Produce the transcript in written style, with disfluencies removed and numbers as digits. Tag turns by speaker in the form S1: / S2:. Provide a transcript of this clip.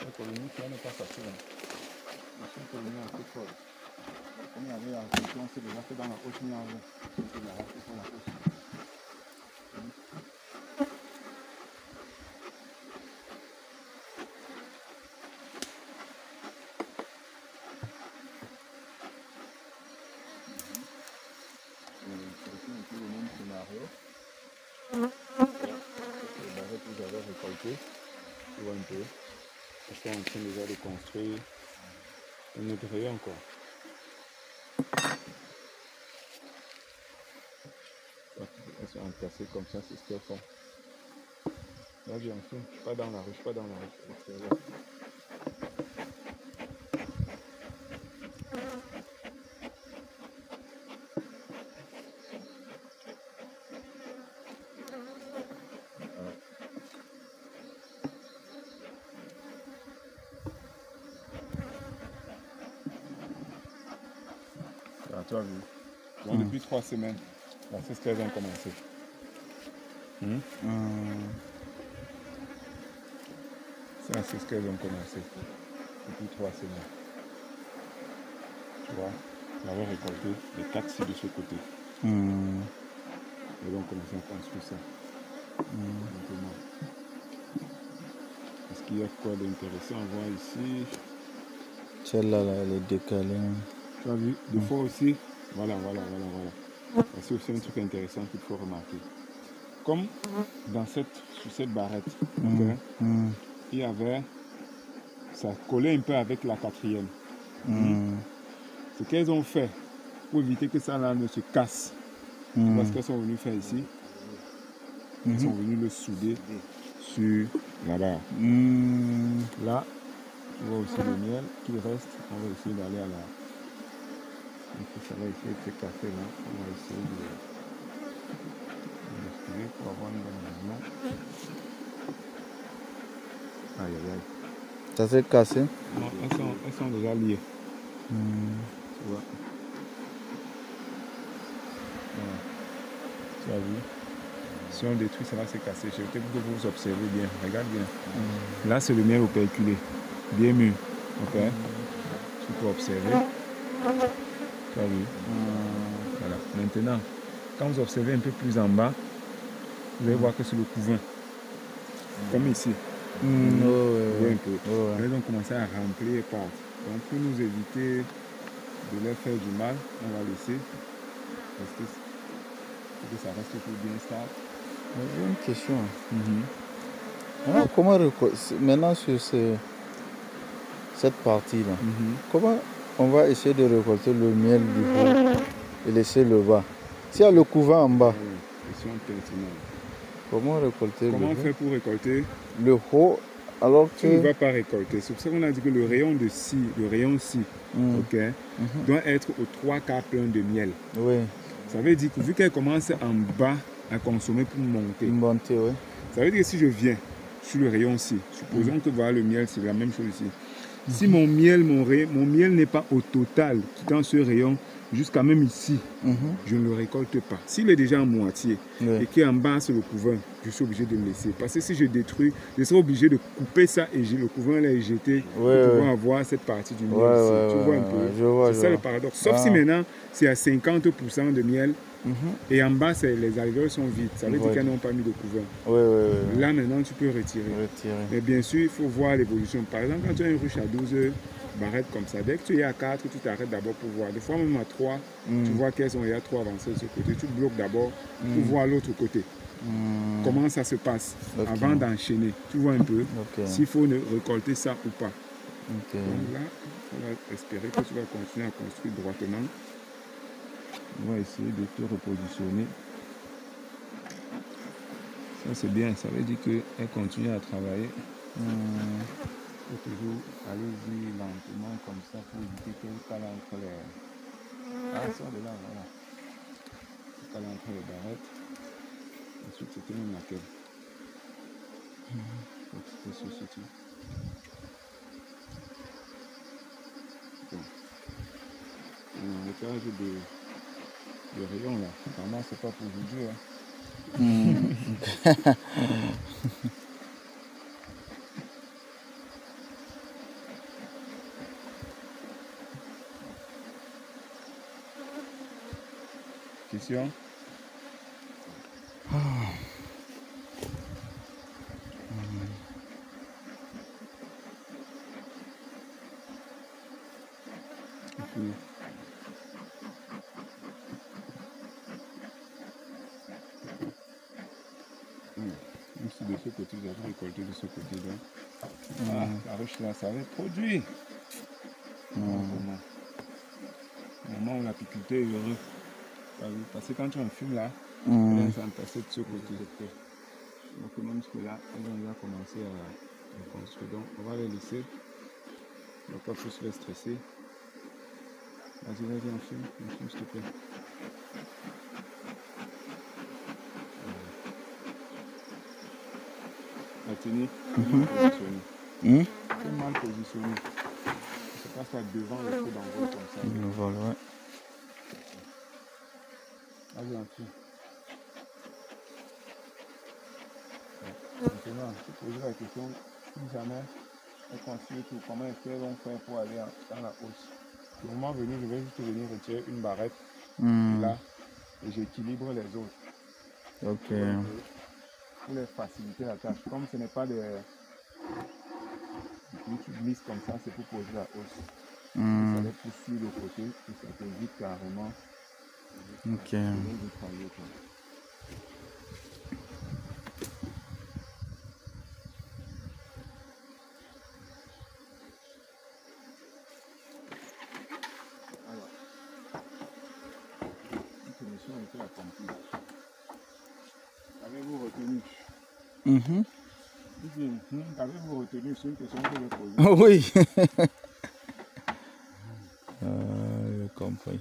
S1: La colonie, ça n'est pas facile. C'est une colonie assez folle. Comme il y avait la question, c'est déjà fait dans la haute nuage. C'est la race sur la haute. C'est un peu le même scénario. Les barrettes que j'avais récoltées, tu vois un peu. Je suis en train déjà de construire un autre rayon quoi. Elles sont entassées comme ça, c'est ce qu'elles font. Là bien sûr, je suis pas dans la rue, je suis pas dans la rue. Ah, tu as vu. Donc depuis 3 semaines, là c'est ce qu'elles ont commencé. Ça c'est ce qu'elles ont commencé depuis 3 semaines. Tu vois, j'avais récolté les 4 ci de ce côté. Elles ont commencé à construire ça. Maintenant. Est-ce qu'il y a quoi d'intéressant à voir ici?
S2: Celle-là, là, elle est décalée.
S1: Tu as vu? Deux fois aussi. Voilà. C'est aussi un truc intéressant qu'il faut remarquer. Comme sur cette barrette, il y avait, ça collait un peu avec la 4e. Ce qu'elles ont fait pour éviter que ça là ne se casse. Tu vois ce qu'elles sont venues faire ici? Elles sont venues le souder sur là-bas. Là, tu vois aussi le miel qui reste. On va essayer d'aller à la... Donc ça va essayer de se casser là. On va essayer de l'esquiver pour avoir une bonne vision. Aïe.
S2: Ça s'est cassé?
S1: Non, elles sont déjà liées. Tu vois. Voilà. Tu as vu? Si on détruit, ça va se casser. Je veux que vous observez bien. Regarde bien. Là, c'est le miel operculé. Bien mûr. Ok? Tu peux observer. Tu as vu? Voilà. Maintenant, quand vous observez un peu plus en bas, vous allez voir que c'est le couvain. Comme ici. Vous voyez un peu. Elles ont commencé à remplir les parts. Donc, pour nous éviter de leur faire du mal, on va laisser. Parce que ça reste tout bien stable.
S2: J'ai une question. Comment maintenant sur cette partie-là, comment on va essayer de récolter le miel du haut et laisser le bas? S'il y a le couvain en bas, comment récolter le haut?
S1: Comment faire pour récolter
S2: le haut alors que...
S1: Tu ne vas pas récolter. C'est pour ça qu'on a dit que le rayon de ci, doit être aux 3/4 plein de miel.
S2: Oui.
S1: Ça veut dire que vu qu'elle commence en bas à consommer pour monter,
S2: oui.
S1: Ça veut dire que si je viens sur le rayon ci, supposons que voilà le miel, c'est la même chose ici. Si mon miel n'est pas au total dans ce rayon, jusqu'à même ici, je ne le récolte pas. S'il est déjà à moitié et qu'en bas c'est le couvain, je suis obligé de le laisser. Parce que si je détruis, je serai obligé de couper ça et le couvain là est jeté pour pouvoir avoir cette partie du miel ici. Tu vois un peu? C'est ça le paradoxe. Sauf si maintenant c'est à 50% de miel. Et en bas, les alvéoles sont vides. Ça veut dire qu'elles n'ont pas mis de couvain. Là, maintenant, tu peux retirer. Mais bien sûr, il faut voir l'évolution. Par exemple, quand tu as une ruche à 12 barrettes comme ça, dès que tu es à 4, tu t'arrêtes d'abord pour voir. Des fois, même à 3, tu vois qu'elles sont à 3 avancées de ce côté. Tu bloques d'abord pour voir l'autre côté. Comment ça se passe avant d'enchaîner. Tu vois un peu s'il faut récolter ça ou pas. Donc là, on va espérer que tu vas continuer à construire droitement. On va essayer de te repositionner. Ça c'est bien, ça veut dire qu'elle continue à travailler. Il faut toujours aller-y lentement comme ça pour éviter qu'elle cale entre les... Ah, ça de là, voilà. Elle cale entre les barrettes. Ensuite, c'était même laquelle. C'était ceci. Bon. Le métrage de rayon là, vraiment c'est pas pour aujourd'hui. Question? Oui. Ici de ce côté, j'avais récolté de ce côté là. Ah, la ruche là, ça avait produit. Vraiment. Au moment où l'apiculteur est heureux. Parce que quand tu en fumes là, elle s'en passer de ce côté. Donc même ce là, elles ont déjà commencé à construire. Donc on va les laisser. On ne va pas plus les stresser. Vas-y, on fume, s'il te plaît. Athénie, mal positionné. C'est mal positionné. C'est pas ça devant le feu d'envoi comme ça.
S2: Le vol, ouais.
S1: Vas-y, on fume. Maintenant, je te poserai la question, si jamais elle continue tout, comment est-ce qu'elles vont faire pour aller dans la hausse? Le moment venu, je vais juste venir retirer une barrette là et j'équilibre les autres.
S2: Ok.
S1: Pour les faciliter la tâche. Comme ce n'est pas des tu glisses comme ça, c'est pour poser la hausse. Ça les pousse sur le côté et ça t'évite carrément.
S2: Ok.
S1: Avez-vous retenu? Avez-vous retenu? C'est une question que je pose.
S2: Oui. J'ai compris.